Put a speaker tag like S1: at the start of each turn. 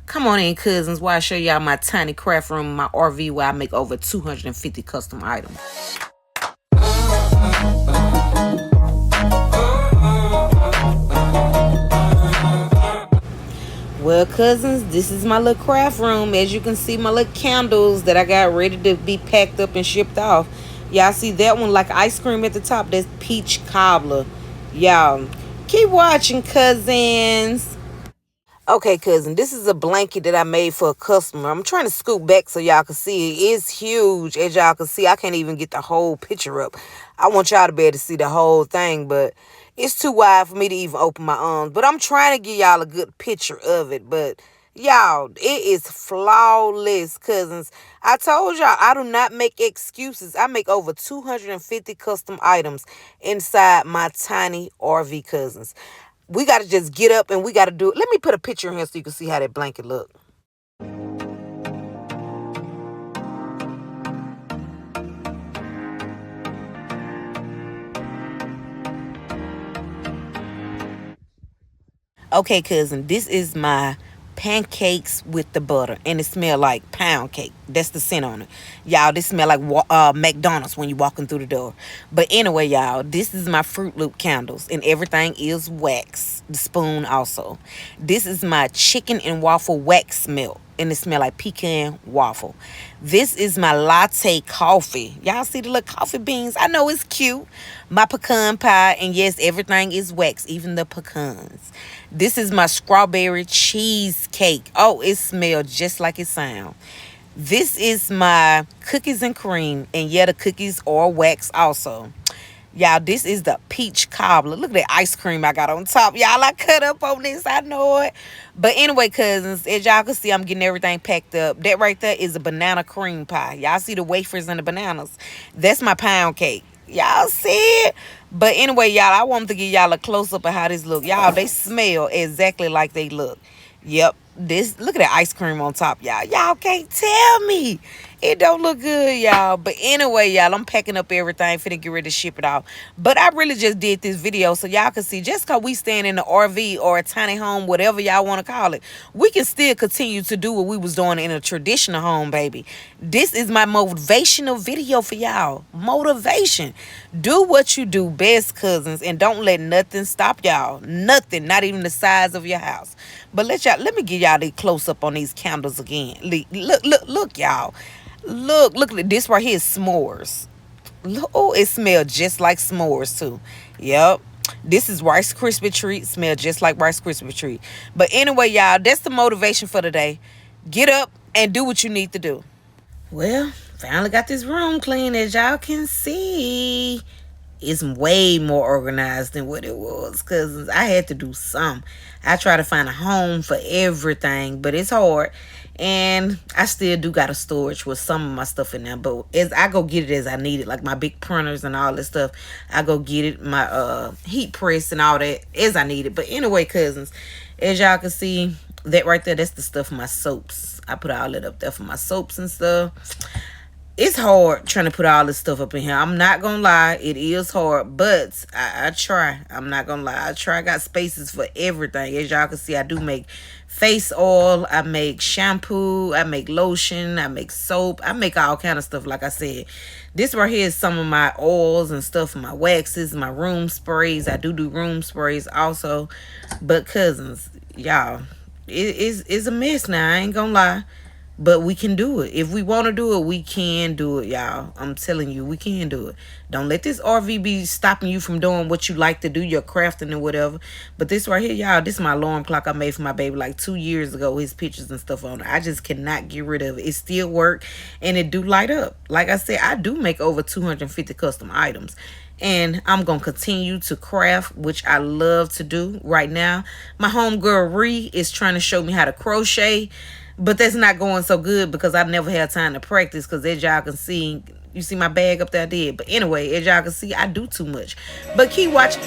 S1: Come on in, cousins, while I show y'all my tiny craft room in my RV where I make over 250 custom items. Well, cousins, this is my little craft room. As you can see, my little candles that I got ready to be packed up and shipped off. Y'all see that one like ice cream at the top? That's peach cobbler. Y'all, keep watching, cousins. Okay, cousin, this is a blanket that I made for a customer. I'm trying to scoot back so y'all can see it. It's huge. As y'all can see, I can't even get the whole picture up. I want y'all to be able to see the whole thing, but it's too wide for me to even open my arms. But I'm trying to give y'all a good picture of it. But y'all, it is flawless, cousins. I told y'all I do not make excuses. I make over 250 custom items inside my tiny RV, cousins. We got to just get up and we got to do it. Let me put a picture in here so you can see how that blanket look. Okay, cousin, this is my pancakes with the butter, and it smell like pound cake. That's the scent on it. Y'all, this smell like McDonald's when you walking through the door. But anyway, y'all, this is my Fruit Loop candles, and everything is wax. The spoon also. This is my chicken and waffle wax melt, and it smell like pecan waffle. This is my latte coffee. Y'all see the little coffee beans? I know it's cute. My pecan pie, and yes, everything is wax, even the pecans. This is my strawberry cheesecake. Oh, it smells just like it sounds. This is my cookies and cream, and yeah, the cookies are wax also. Y'all, this is the peach cobbler. Look at that ice cream I got on top. Y'all, I cut up on this. I know it. But anyway, cousins, as y'all can see, I'm getting everything packed up. That right there is a banana cream pie. Y'all see the wafers and the bananas? That's my pound cake. Y'all see it? But anyway, y'all, I wanted to give y'all a close-up of how this look. Y'all, they smell exactly like they look. Yep. Look at that ice cream on top, y'all. Y'all can't tell me it don't look good, y'all. But anyway, y'all, I'm packing up everything, finna get ready to ship it off. But I really just did this video so y'all can see, just because we stand in the RV or a tiny home, whatever y'all want to call it, we can still continue to do what we was doing in a traditional home, baby. This is my motivational video for y'all. Motivation. Do what you do best, cousins, and don't let nothing stop y'all. Nothing, not even the size of your house. But let me give y'all the close up on these candles again. Look, y'all. Look at this right here is s'mores. Oh, it smells just like s'mores too. Yep. This is Rice Krispie treat. Smell just like Rice Krispie treat. But anyway, y'all, that's the motivation for today. Get up and do what you need to do. Well, finally got this room clean, as y'all can see. It's way more organized than what it was, because I had to do some. I try to find a home for everything, but it's hard. And I still do got a storage with some of my stuff in there, but as I go get it as I need it, like my big printers and all this stuff, I go get it, my heat press and all that as I need it. But anyway, cousins, as y'all can see, that right there, that's the stuff for my soaps. I put all that up there for my soaps and stuff. It's hard trying to put all this stuff up in here. I'm not gonna lie, it is hard, but I try. I'm not gonna lie, I try. I got spaces for everything. As y'all can see, I do make face oil, I make shampoo, I make lotion, I make soap, I make all kind of stuff. Like I said, this right here is some of my oils and stuff, my waxes, my room sprays. I do room sprays also. But cousins, y'all, it's a mess now, I ain't gonna lie. But we can do it. If we want to do it, we can do it, y'all. I'm telling you, we can do it. Don't let this RV be stopping you from doing what you like to do, your crafting and whatever. But this right here, y'all, this is my alarm clock I made for my baby like 2 years ago. His pictures and stuff on it. I just cannot get rid of it. It still work, and it do light up. Like I said, I do make over 250 custom items. And I'm going to continue to craft, which I love to do right now. My homegirl, Ree, is trying to show me how to crochet. But that's not going so good because I never had time to practice, because as y'all can see, you see my bag up there, I did. But anyway, as y'all can see, I do too much. But keep watching.